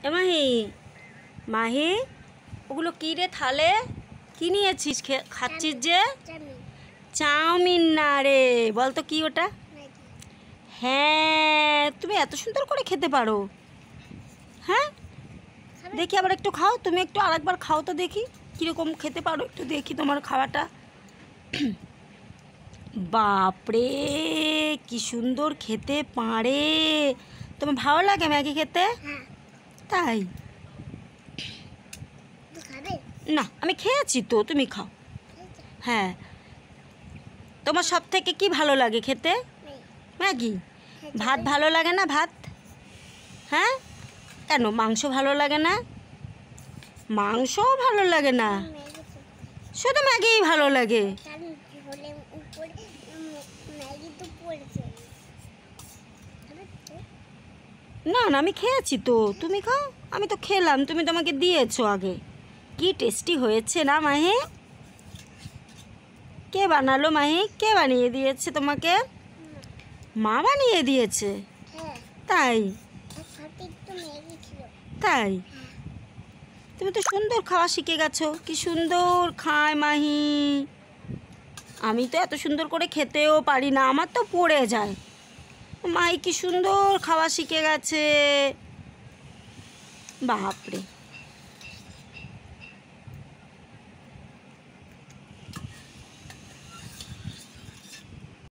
এ মাহি, মাহি ওগুলো কী রে থালে? কী নিয়েছিস? খাচ্ছিস যে? চাউমিন না রে, বলতো কি ওটা? হ্যাঁ, তুমি এত সুন্দর করে খেতে পারো? হ্যাঁ, দেখি আবার একটু খাও, তুমি একটু আরেকবার খাও তো দেখি কীরকম খেতে পারো, একটু দেখি তোমার খাওয়াটা। বাপরে, কি সুন্দর খেতে পারে! তোমার ভালো লাগে ম্যাগি খেতে? তাই না, আমি খেয়েছি তো, তুমি খাও। হ্যাঁ, তোমার সব থেকে কি ভালো লাগে খেতে? ম্যাগি। ভাত ভালো লাগে না? ভাত? হ্যাঁ, কেন মাংস ভালো লাগে না? মাংসও ভালো লাগে না, শুধু ম্যাগিই ভালো লাগে? না না, আমি খেয়েছি তো, তুমি খাও। আমি তো খেলাম, তুমি তো আমাকে দিয়েছো আগে। কি টেস্টি হয়েছে না মাহি? কে বানালো মাহি? কে বানিয়ে দিয়েছে তোমাকে? মা বানিয়ে দিয়েছে? তাই? তাই? তুমি তো সুন্দর খাওয়া শিখে গেছো, কি সুন্দর খায় মাহি। আমি তো এত সুন্দর করে খেতেও পারি না, আমার তো পড়ে যায়। মাই কি সুন্দর খাওয়া শিখে গেছে, বাপরে।